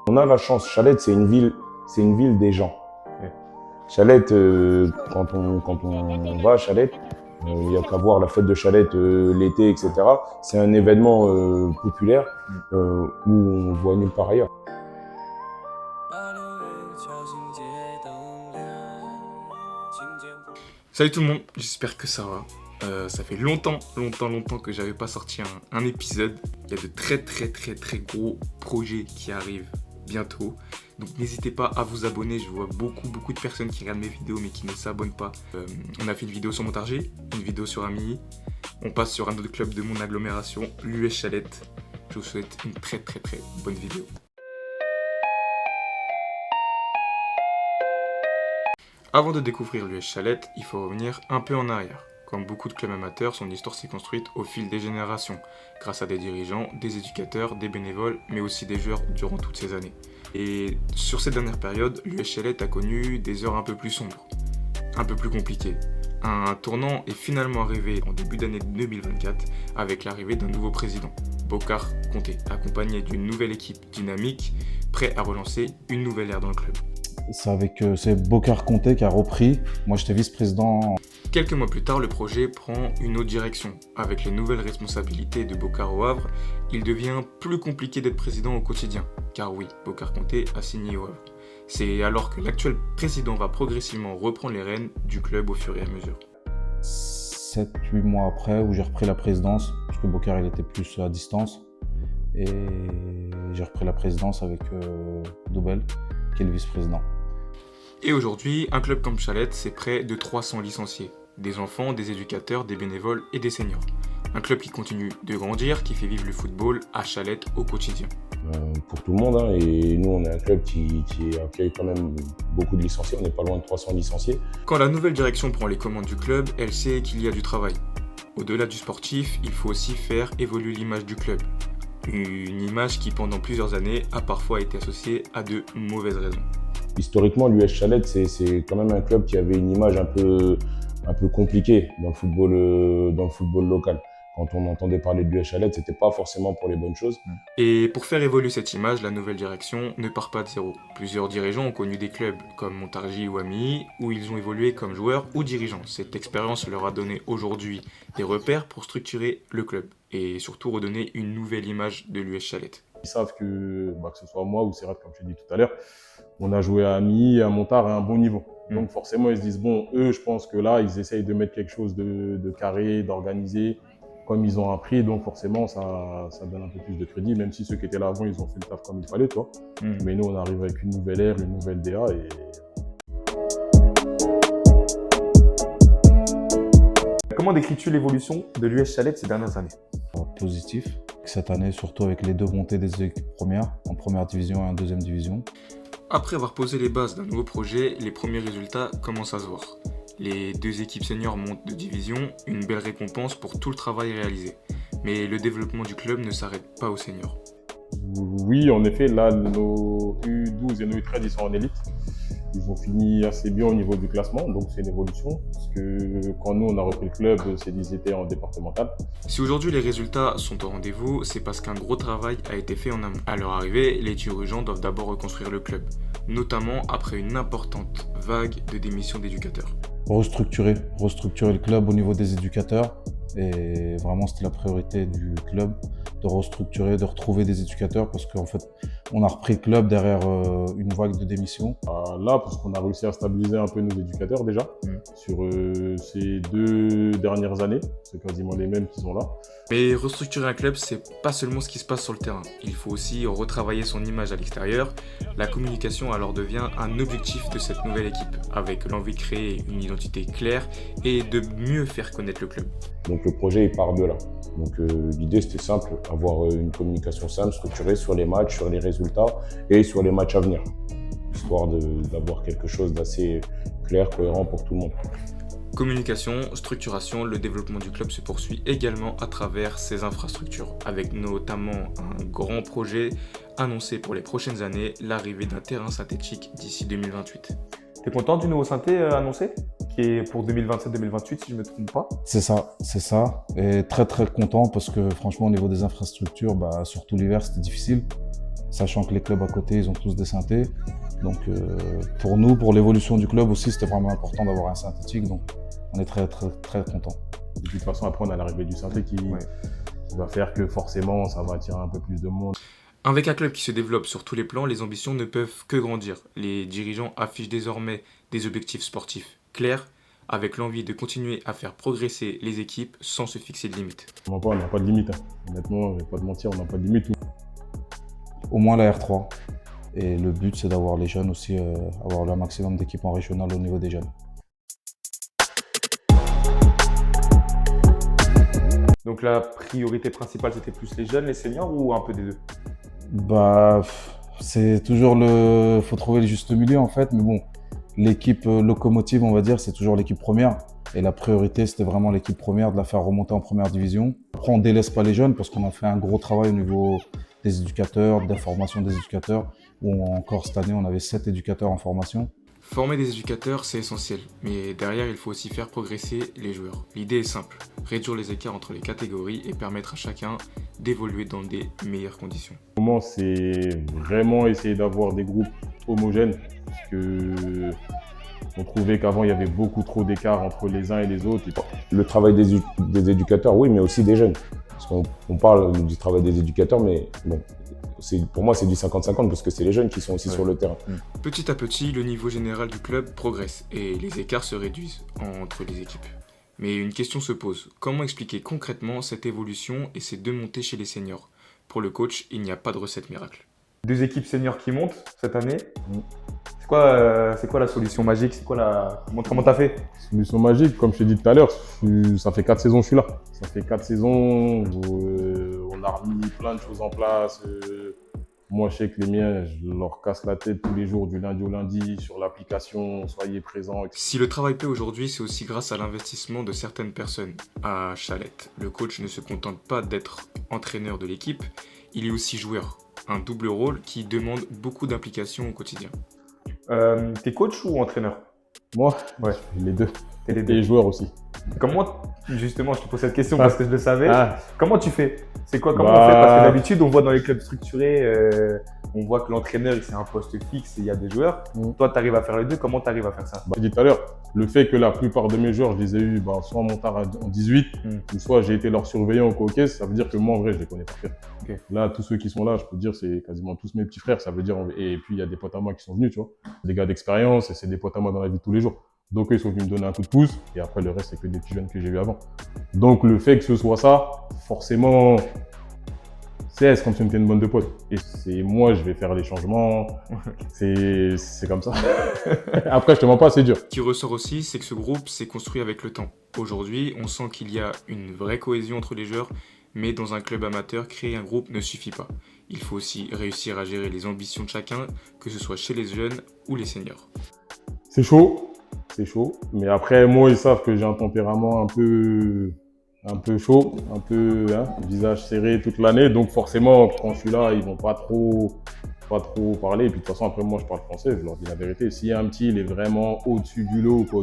On a la chance, Chalette, c'est une ville des gens. Ouais. Chalette, quand on va à Chalette, il n'y a qu'à voir la fête de Chalette l'été, etc. C'est un événement populaire où on ne voit nulle part ailleurs. Salut tout le monde, j'espère que ça va. Ça fait longtemps que j'avais pas sorti un épisode. Il y a de très gros projets qui arrivent bientôt. Donc n'hésitez pas à vous abonner, je vois beaucoup de personnes qui regardent mes vidéos mais qui ne s'abonnent pas. On a fait une vidéo sur Montargis, une vidéo sur Amilly. On passe sur un autre club de mon agglomération, l'US Chalette. Je vous souhaite une très bonne vidéo. Avant de découvrir l'US Chalette, il faut revenir un peu en arrière. Comme beaucoup de clubs amateurs, son histoire s'est construite au fil des générations, grâce à des dirigeants, des éducateurs, des bénévoles, mais aussi des joueurs durant toutes ces années. Et sur cette dernière période, l'US Chalette a connu des heures un peu plus sombres, un peu plus compliquées. Un tournant est finalement arrivé en début d'année 2024 avec l'arrivée d'un nouveau président, Bokar Konté, accompagné d'une nouvelle équipe dynamique, prêt à relancer une nouvelle ère dans le club. C'est Bokar Konté qui a repris. Moi, j'étais vice-président. Quelques mois plus tard, le projet prend une autre direction. Avec les nouvelles responsabilités de Bokar au Havre, il devient plus compliqué d'être président au quotidien. Car oui, Bokar Konté a signé au Havre. C'est alors que l'actuel président va progressivement reprendre les rênes du club au fur et à mesure. 7-8 mois après, où j'ai repris la présidence, parce que Bokar il était plus à distance. Et j'ai repris la présidence avec Doubel, qui est le vice-président. Et aujourd'hui, un club comme Chalette, c'est près de 300 licenciés. Des enfants, des éducateurs, des bénévoles et des seniors. Un club qui continue de grandir, qui fait vivre le football à Chalette au quotidien. Pour tout le monde, hein, et nous on est un club qui accueille quand même beaucoup de licenciés, on n'est pas loin de 300 licenciés. Quand la nouvelle direction prend les commandes du club, elle sait qu'il y a du travail. Au-delà du sportif, il faut aussi faire évoluer l'image du club. Une image qui pendant plusieurs années a parfois été associée à de mauvaises raisons. Historiquement, l'US Chalette, c'est quand même un club qui avait une image un peu compliquée dans le football local. Quand on entendait parler de l'US Chalette, c'était pas forcément pour les bonnes choses. Et pour faire évoluer cette image, la nouvelle direction ne part pas de zéro. Plusieurs dirigeants ont connu des clubs comme Montargis ou Amilly, où ils ont évolué comme joueurs ou dirigeants. Cette expérience leur a donné aujourd'hui des repères pour structurer le club et surtout redonner une nouvelle image de l'US Chalette. Ils savent que ce soit moi ou Serrat, comme je l'ai dit tout à l'heure, on a joué à Amilly, à Montard à un bon niveau. Donc forcément, ils se disent, bon, eux, je pense que là, ils essayent de mettre quelque chose de carré, d'organisé, comme ils ont appris. Donc forcément, ça donne un peu plus de crédit, même si ceux qui étaient là avant, ils ont fait le taf comme il fallait, toi. Mais nous, on arrive avec une nouvelle ère, une nouvelle DA. Et... Comment décris-tu l'évolution de l'US Chalette ces dernières années? Positif. Cette année, surtout avec les deux montées des équipes premières, en première division et en deuxième division. Après avoir posé les bases d'un nouveau projet, les premiers résultats commencent à se voir. Les deux équipes seniors montent de division, une belle récompense pour tout le travail réalisé. Mais le développement du club ne s'arrête pas aux seniors. Oui, en effet, là, nos U12 et nos U13, ils sont en élite. Ils ont fini assez bien au niveau du classement, donc c'est une évolution. Parce que quand nous, on a repris le club, ils étaient en départemental. Si aujourd'hui les résultats sont au rendez-vous, c'est parce qu'un gros travail a été fait en amont. À leur arrivée, les dirigeants doivent d'abord reconstruire le club, notamment après une importante vague de démissions d'éducateurs. Restructurer le club au niveau des éducateurs. Et vraiment, c'était la priorité du club, de restructurer, de retrouver des éducateurs, parce qu'en fait, on a repris le club derrière une vague de démissions. Là, parce qu'on a réussi à stabiliser un peu nos éducateurs déjà, sur ces 2 dernières années. C'est quasiment les mêmes qui sont là. Mais restructurer un club, c'est pas seulement ce qui se passe sur le terrain. Il faut aussi retravailler son image à l'extérieur. La communication alors devient un objectif de cette nouvelle équipe, avec l'envie de créer une identité claire et de mieux faire connaître le club. Donc le projet, il part de là. Donc l'idée, c'était simple, avoir une communication simple, structurée sur les matchs, sur les résultats et sur les matchs à venir, histoire d'avoir quelque chose d'assez clair, cohérent pour tout le monde. Communication, structuration, le développement du club se poursuit également à travers ses infrastructures, avec notamment un grand projet annoncé pour les prochaines années, l'arrivée d'un terrain synthétique d'ici 2028. T'es content du nouveau synthé annoncé, qui est pour 2027-2028 si je ne me trompe pas? C'est ça. Et très content parce que franchement, au niveau des infrastructures, surtout l'hiver, c'était difficile. sachant que les clubs à côté, ils ont tous des synthés. Donc pour nous, pour l'évolution du club aussi, c'était vraiment important d'avoir un synthétique. Donc on est très très très contents. De toute façon, après, on a l'arrivée du synthé qui va faire que forcément, ça va attirer un peu plus de monde. Avec un club qui se développe sur tous les plans, les ambitions ne peuvent que grandir. Les dirigeants affichent désormais des objectifs sportifs clairs, avec l'envie de continuer à faire progresser les équipes sans se fixer de limites. On n'a pas de limite. Hein. Honnêtement, je vais pas te mentir, on n'a pas de limite. Au moins la R3. Et le but, c'est d'avoir les jeunes aussi, avoir le maximum d'équipes en régional au niveau des jeunes. Donc la priorité principale, c'était plus les jeunes, les seniors ou un peu des deux? Bah, c'est toujours faut trouver le juste milieu en fait, mais bon, l'équipe locomotive, on va dire, c'est toujours l'équipe première. Et la priorité, c'était vraiment l'équipe première, de la faire remonter en première division. Après, on délaisse pas les jeunes parce qu'on a fait un gros travail au niveau des éducateurs, de la formation des éducateurs. Où encore cette année, on avait 7 éducateurs en formation. Former des éducateurs, c'est essentiel, mais derrière, il faut aussi faire progresser les joueurs. L'idée est simple, réduire les écarts entre les catégories et permettre à chacun d'évoluer dans des meilleures conditions. Le moment, c'est vraiment essayer d'avoir des groupes homogènes, parce que on trouvait qu'avant, il y avait beaucoup trop d'écart entre les uns et les autres. Le travail des éducateurs, oui, mais aussi des jeunes. Parce qu'on parle du travail des éducateurs, mais bon, pour moi, c'est du 50-50 parce que c'est les jeunes qui sont aussi sur le terrain. Petit à petit, le niveau général du club progresse et les écarts se réduisent entre les équipes. Mais une question se pose, comment expliquer concrètement cette évolution et ces deux montées chez les seniors? Pour le coach, il n'y a pas de recette miracle. 2 équipes seniors qui montent cette année. C'est quoi la solution magique? Comment t'as fait? Solution magique, comme je t'ai dit tout à l'heure, ça fait 4 saisons que je suis là. Ça fait 4 saisons où on a remis plein de choses en place. Moi, je sais que les miens, je leur casse la tête tous les jours, du lundi au lundi, sur l'application, soyez présents, etc. Si le travail paie aujourd'hui, c'est aussi grâce à l'investissement de certaines personnes. À Chalette, le coach ne se contente pas d'être entraîneur de l'équipe, il est aussi joueur. Un double rôle qui demande beaucoup d'implication au quotidien. T'es coach ou entraîneur? Moi, Ouais. les deux. T'es les Et deux. les joueurs aussi. Justement, je te pose cette question parce que je le savais. Ah, Comment tu fais? Comment Bah. on fait? Parce que d'habitude, on voit dans les clubs structurés, on voit que l'entraîneur, c'est un poste fixe et il y a des joueurs. Toi, tu arrives à faire les deux. Comment tu arrives à faire ça? j'ai dit tout à l'heure, le fait que la plupart de mes joueurs, je les ai eus soit en montard en 18, ou soit j'ai été leur surveillant au coquet, ça veut dire que moi, en vrai, je les connais par cœur. Ok. Là, tous ceux qui sont là, je peux te dire, c'est quasiment tous mes petits frères, ça veut dire, et puis il y a des potes à moi qui sont venus, tu vois. Des gars d'expérience, et c'est des potes à moi dans la vie de tous les jours. Donc, eux, ils sont venus me donner un coup de pouce, et après, le reste, c'est que des petits jeunes que j'ai vus avant. Donc, le fait que ce soit ça, forcément, c'est comme si on était une bande de potes. Et c'est moi, je vais faire les changements. C'est comme ça. Après, je te mens pas, c'est dur. Ce qui ressort aussi, c'est que ce groupe s'est construit avec le temps. Aujourd'hui, on sent qu'il y a une vraie cohésion entre les joueurs, mais dans un club amateur, créer un groupe ne suffit pas. Il faut aussi réussir à gérer les ambitions de chacun, que ce soit chez les jeunes ou les seniors. C'est chaud, mais après, moi, ils savent que j'ai un tempérament un peu chaud, un peu visage serré toute l'année. Donc forcément, quand je suis là, ils vont pas trop parler. Et puis de toute façon, après, moi, je parle français, je leur dis la vérité. Si un petit, il est vraiment au-dessus du lot ou quoi,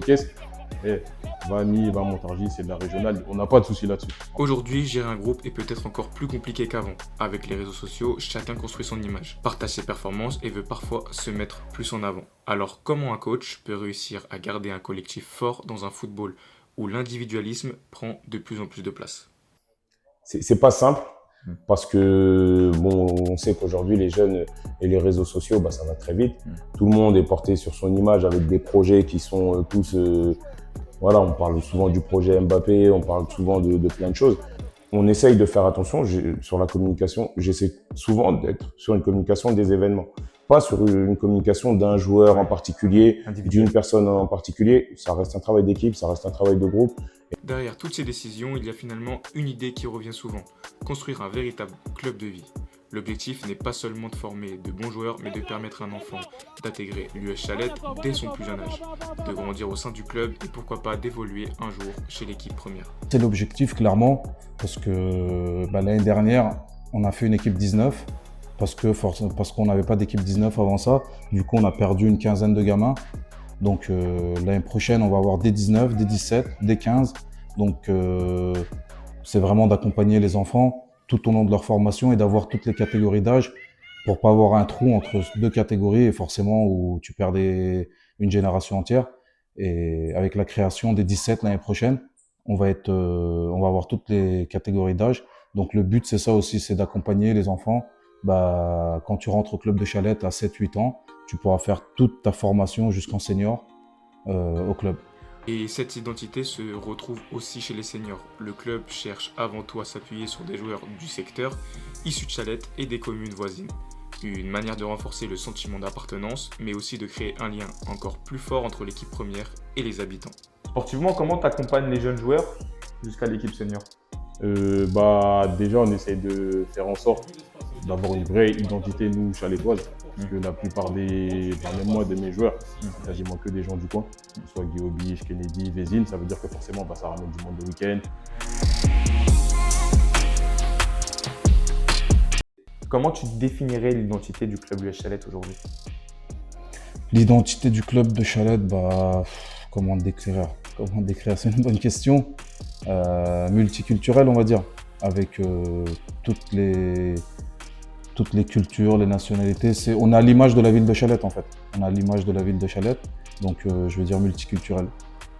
Vanille, va Montargis, c'est de la régionale. On n'a pas de souci là-dessus. Aujourd'hui, gérer un groupe est peut-être encore plus compliqué qu'avant. Avec les réseaux sociaux, chacun construit son image, partage ses performances et veut parfois se mettre plus en avant. Alors, comment un coach peut réussir à garder un collectif fort dans un football où l'individualisme prend de plus en plus de place? C'est pas simple parce que bon, on sait qu'aujourd'hui les jeunes et les réseaux sociaux, bah, ça va très vite. Tout le monde est porté sur son image avec des projets qui sont tous, voilà, on parle souvent du projet Mbappé, on parle souvent de plein de choses. On essaye de faire attention sur la communication. J'essaie souvent d'être sur une communication des événements, pas sur une communication d'un joueur en particulier, d'une personne en particulier. Ça reste un travail d'équipe, ça reste un travail de groupe. Derrière toutes ces décisions, il y a finalement une idée qui revient souvent, construire un véritable club de vie. L'objectif n'est pas seulement de former de bons joueurs, mais de permettre à un enfant d'intégrer l'US Chalette dès son plus jeune âge, de grandir au sein du club et pourquoi pas d'évoluer un jour chez l'équipe première. C'est l'objectif clairement, parce que l'année dernière, on a fait une équipe 19, parce qu'on n'avait pas d'équipe 19 avant ça. Du coup, on a perdu une quinzaine de gamins. Donc l'année prochaine, on va avoir des 19, des 17, des 15. Donc c'est vraiment d'accompagner les enfants tout au long de leur formation et d'avoir toutes les catégories d'âge pour pas avoir un trou entre deux catégories et forcément où tu perds une génération entière. Et avec la création des 17 l'année prochaine, on va avoir toutes les catégories d'âge. Donc le but, c'est ça aussi, c'est d'accompagner les enfants. Bah, quand tu rentres au club de Chalette à 7-8 ans, tu pourras faire toute ta formation jusqu'en senior au club. Et cette identité se retrouve aussi chez les seniors. Le club cherche avant tout à s'appuyer sur des joueurs du secteur, issus de Chalette et des communes voisines. Une manière de renforcer le sentiment d'appartenance, mais aussi de créer un lien encore plus fort entre l'équipe première et les habitants. Sportivement, comment tu accompagnes les jeunes joueurs jusqu'à l'équipe senior? Déjà, on essaye de faire en sorte d'avoir une vraie identité, nous, chalettoise. Parce que la plupart même moi, de mes joueurs, c'est quasiment que des gens du coin. Que ce soit Guillaume Biche, Kennedy, Vézine. Ça veut dire que forcément, ça ramène du monde le week-end. Comment tu définirais l'identité du club l'US Chalette aujourd'hui? L'identité du club de Chalette, bah, comment décrire? C'est une bonne question. Multiculturel, on va dire, avec toutes les cultures, les nationalités. On a l'image de la ville de Chalette, en fait. On a l'image de la ville de Chalette, donc je veux dire multiculturel.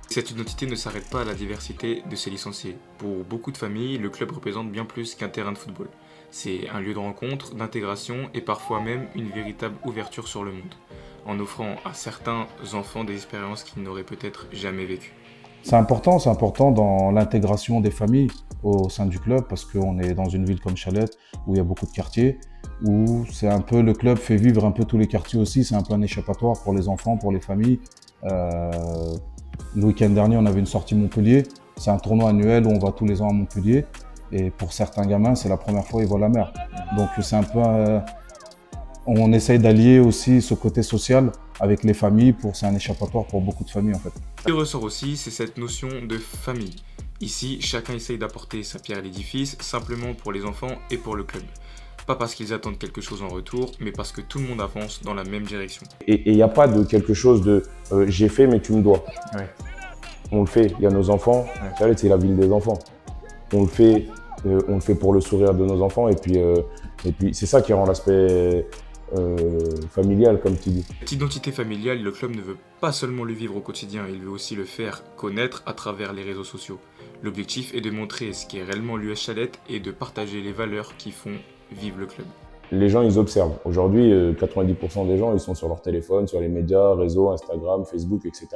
Cette identité ne s'arrête pas à la diversité de ses licenciés. Pour beaucoup de familles, le club représente bien plus qu'un terrain de football. C'est un lieu de rencontre, d'intégration et parfois même une véritable ouverture sur le monde, en offrant à certains enfants des expériences qu'ils n'auraient peut-être jamais vécues. C'est important dans l'intégration des familles au sein du club parce qu'on est dans une ville comme Chalette où il y a beaucoup de quartiers, où c'est un peu, le club fait vivre un peu tous les quartiers aussi, c'est un peu un échappatoire pour les enfants, pour les familles. Le week-end dernier, on avait une sortie Montpellier, c'est un tournoi annuel où on va tous les ans à Montpellier et pour certains gamins, c'est la première fois qu'ils voient la mer. Donc c'est un peu... on essaye d'allier aussi ce côté social avec les familles, c'est un échappatoire pour beaucoup de familles en fait. Ce qui ressort aussi, c'est cette notion de famille. Ici, chacun essaye d'apporter sa pierre à l'édifice, simplement pour les enfants et pour le club. Pas parce qu'ils attendent quelque chose en retour, mais parce que tout le monde avance dans la même direction. Et il n'y a pas de quelque chose de j'ai fait mais tu me dois. Ouais. On le fait, il y a nos enfants. Chalette, c'est la ville des enfants. On le fait pour le sourire de nos enfants et puis c'est ça qui rend l'aspect familial, comme tu dis. Cette identité familiale, le club ne veut pas seulement le vivre au quotidien, il veut aussi le faire connaître à travers les réseaux sociaux. L'objectif est de montrer ce qu'est réellement l'US Chalette et de partager les valeurs qui font vivre le club. Les gens, ils observent. Aujourd'hui, 90% des gens, ils sont sur leur téléphone, sur les médias, réseaux, Instagram, Facebook, etc.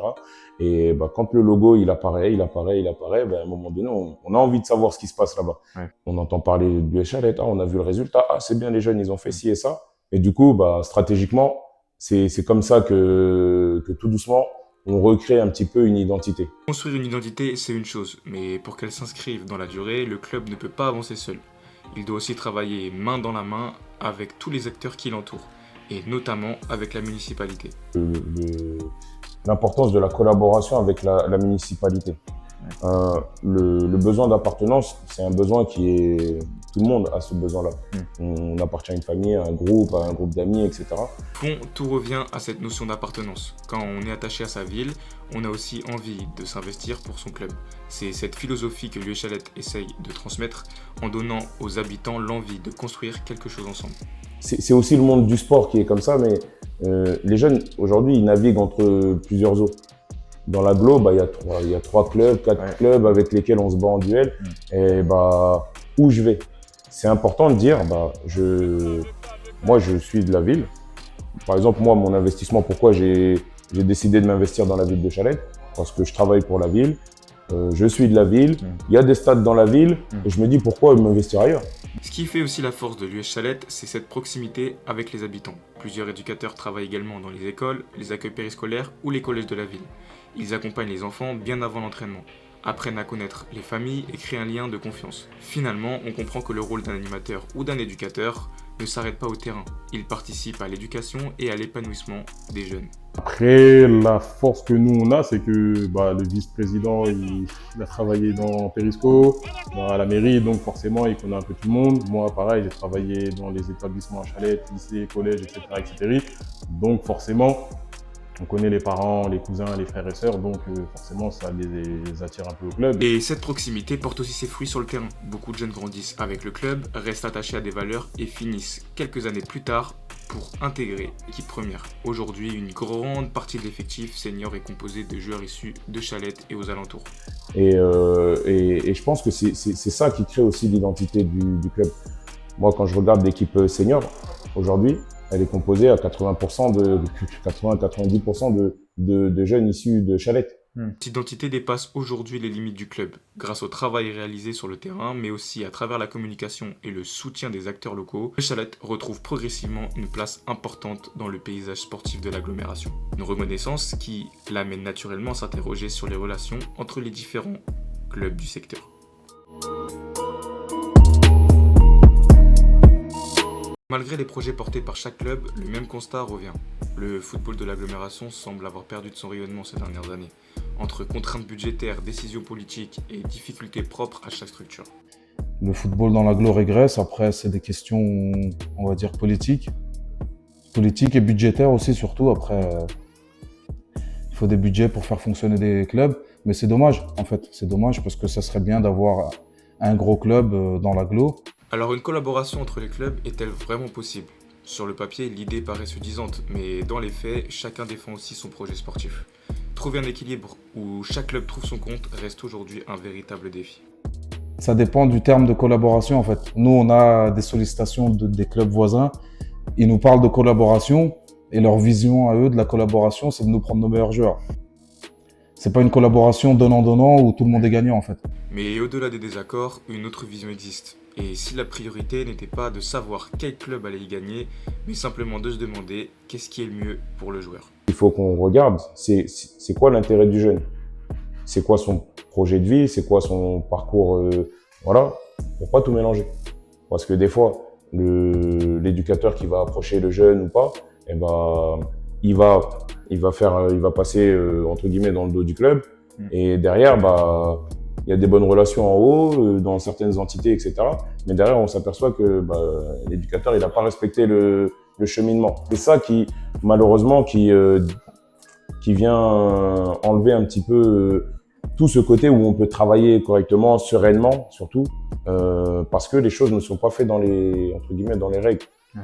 Et quand le logo, il apparaît, à un moment donné, on a envie de savoir ce qui se passe là-bas. Ouais. On entend parler du Chalette, on a vu le résultat, c'est bien, les jeunes, ils ont fait ci et ça. Et du coup, stratégiquement, c'est comme ça que tout doucement, on recrée un petit peu une identité. Construire une identité, c'est une chose, mais pour qu'elle s'inscrive dans la durée, le club ne peut pas avancer seul. Il doit aussi travailler main dans la main avec tous les acteurs qui l'entourent, et notamment avec la municipalité. L'importance de la collaboration avec la municipalité. Le besoin d'appartenance, c'est un besoin qui est... Tout le monde a ce besoin-là. On appartient à une famille, à un groupe d'amis, etc. Tout revient à cette notion d'appartenance. Quand on est attaché à sa ville, on a aussi envie de s'investir pour son club. C'est cette philosophie que l'US Chalette essaye de transmettre en donnant aux habitants l'envie de construire quelque chose ensemble. C'est aussi le monde du sport qui est comme ça, mais les jeunes, aujourd'hui, ils naviguent entre plusieurs eaux. Dans l'agglo, il y a 3 clubs, 4 clubs avec lesquels on se bat en duel. Et où je vais? C'est important de dire, moi, je suis de la ville. Par exemple, moi, mon investissement, pourquoi j'ai décidé de m'investir dans la ville de Chalette? Parce que je travaille pour la ville, je suis de la ville, il y a des stades dans la ville, et je me dis pourquoi m'investir ailleurs? Ce qui fait aussi la force de l'US Chalette, c'est cette proximité avec les habitants. Plusieurs éducateurs travaillent également dans les écoles, les accueils périscolaires ou les collèges de la ville. Ils accompagnent les enfants bien avant l'entraînement, apprennent à connaître les familles et créent un lien de confiance. Finalement, on comprend que le rôle d'un animateur ou d'un éducateur ne s'arrête pas au terrain. Il participe à l'éducation et à l'épanouissement des jeunes. Après, la force que nous on a, c'est que le vice-président il a travaillé dans Périsco, à la mairie, donc forcément il connaît un peu tout le monde. Moi pareil, j'ai travaillé dans les établissements à Chalette, lycée, collège, etc. Donc forcément, On connaît les parents, les cousins, les frères et sœurs, donc forcément ça les attire un peu au club. Et cette proximité porte aussi ses fruits sur le terrain. Beaucoup de jeunes grandissent avec le club, restent attachés à des valeurs et finissent quelques années plus tard pour intégrer l'équipe première. Aujourd'hui, une grande partie de l'effectif senior est composée de joueurs issus de Chalette et aux alentours. Et je pense que c'est ça qui crée aussi l'identité du club. Moi, quand je regarde l'équipe senior, aujourd'hui, elle est composée à 80-90% de jeunes issus de Chalette. Cette identité dépasse aujourd'hui les limites du club, grâce au travail réalisé sur le terrain, mais aussi à travers la communication et le soutien des acteurs locaux. Le Chalette retrouve progressivement une place importante dans le paysage sportif de l'agglomération. Une reconnaissance qui l'amène naturellement à s'interroger sur les relations entre les différents clubs du secteur. Malgré les projets portés par chaque club, le même constat revient. Le football de l'agglomération semble avoir perdu de son rayonnement ces dernières années, entre contraintes budgétaires, décisions politiques et difficultés propres à chaque structure. Le football dans l'agglo régresse. Après, c'est des questions, on va dire, politiques et budgétaires aussi, surtout. Après, il faut des budgets pour faire fonctionner des clubs. Mais c'est dommage, en fait. C'est dommage parce que ça serait bien d'avoir un gros club dans l'agglo. Alors une collaboration entre les clubs est-elle vraiment possible ? Sur le papier, l'idée paraît suffisante, mais dans les faits, chacun défend aussi son projet sportif. Trouver un équilibre où chaque club trouve son compte reste aujourd'hui un véritable défi. Ça dépend du terme de collaboration, en fait. Nous, on a des sollicitations des clubs voisins. Ils nous parlent de collaboration et leur vision à eux de la collaboration, c'est de nous prendre nos meilleurs joueurs. C'est pas une collaboration donnant-donnant où tout le monde est gagnant, en fait. Mais au-delà des désaccords, une autre vision existe. Et si la priorité n'était pas de savoir quel club allait y gagner, mais simplement de se demander qu'est-ce qui est le mieux pour le joueur. Il faut qu'on regarde, c'est quoi l'intérêt du jeune? C'est quoi son projet de vie? C'est quoi son parcours? Voilà, pour pas tout mélanger. Parce que des fois, l'éducateur qui va approcher le jeune ou pas, eh ben, il va passer entre guillemets dans le dos du club. Et derrière, bah, il y a des bonnes relations en haut, dans certaines entités, etc. Mais derrière, on s'aperçoit que l'éducateur, il n'a pas respecté le cheminement. C'est ça qui, malheureusement, qui vient enlever un petit peu tout ce côté où on peut travailler correctement, sereinement, surtout, parce que les choses ne sont pas faites entre guillemets, dans les règles.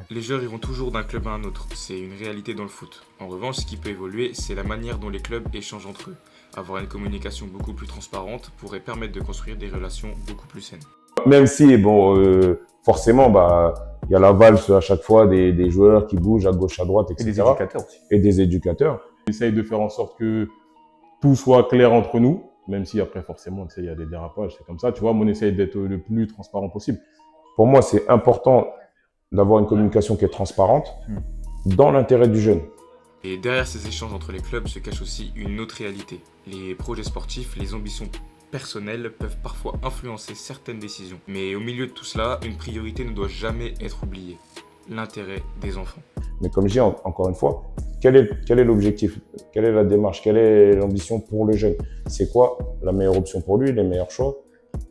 Les joueurs iront toujours d'un club à un autre, c'est une réalité dans le foot. En revanche, ce qui peut évoluer, c'est la manière dont les clubs échangent entre eux. Avoir une communication beaucoup plus transparente pourrait permettre de construire des relations beaucoup plus saines. Même si, bon, forcément, il y a la valse à chaque fois des joueurs qui bougent à gauche, à droite, etc. Et des éducateurs aussi. Et des éducateurs. On essaye de faire en sorte que tout soit clair entre nous, même si après, forcément, tu sais, il y a des dérapages, c'est comme ça, tu vois, mais on essaye d'être le plus transparent possible. Pour moi, c'est important d'avoir une communication qui est transparente dans l'intérêt du jeune. Et derrière ces échanges entre les clubs se cache aussi une autre réalité. Les projets sportifs, les ambitions personnelles peuvent parfois influencer certaines décisions. Mais au milieu de tout cela, une priorité ne doit jamais être oubliée. L'intérêt des enfants. Mais comme je dis encore une fois, quel est l'objectif? Quelle est la démarche? Quelle est l'ambition pour le jeune? C'est quoi la meilleure option pour lui, les meilleurs choix?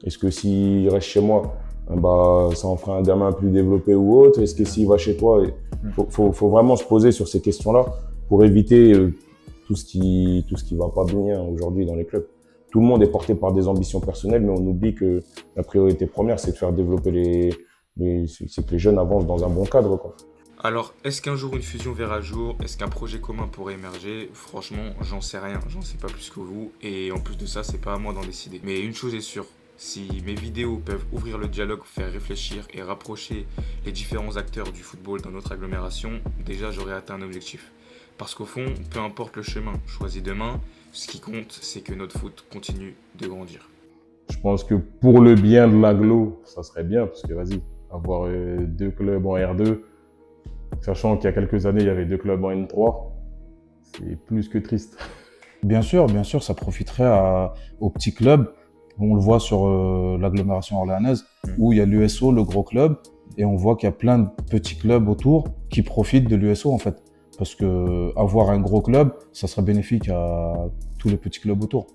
Est-ce que s'il reste chez moi, ça en fera un gamin plus développé ou autre? Est-ce que s'il va chez toi? Faut vraiment se poser sur ces questions-là pour éviter tout ce qui va pas bien aujourd'hui dans les clubs. Tout le monde est porté par des ambitions personnelles, mais on oublie que la priorité première, c'est de faire développer c'est que les jeunes avancent dans un bon cadre, quoi. Alors, est-ce qu'un jour une fusion verra jour? Est-ce qu'un projet commun pourrait émerger? Franchement, j'en sais rien, j'en sais pas plus que vous, et en plus de ça, c'est pas à moi d'en décider. Mais une chose est sûre, si mes vidéos peuvent ouvrir le dialogue, faire réfléchir et rapprocher les différents acteurs du football dans notre agglomération, déjà j'aurais atteint un objectif. Parce qu'au fond, peu importe le chemin choisi demain, ce qui compte, c'est que notre foot continue de grandir. Je pense que pour le bien de l'agglo, ça serait bien, parce que vas-y, avoir 2 clubs en R2, sachant qu'il y a quelques années, il y avait 2 clubs en N3, c'est plus que triste. Bien sûr, ça profiterait aux petits clubs. On le voit sur l'agglomération orléanaise, où il y a l'USO, le gros club, et on voit qu'il y a plein de petits clubs autour qui profitent de l'USO, en fait. Parce que avoir un gros club, ça serait bénéfique à tous les petits clubs autour.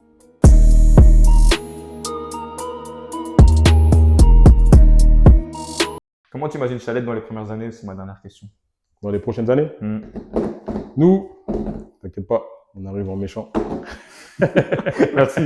Comment tu imagines Chalette dans les premières années? C'est ma dernière question. Dans les prochaines années, nous, T'inquiète pas, on arrive en méchant. Merci.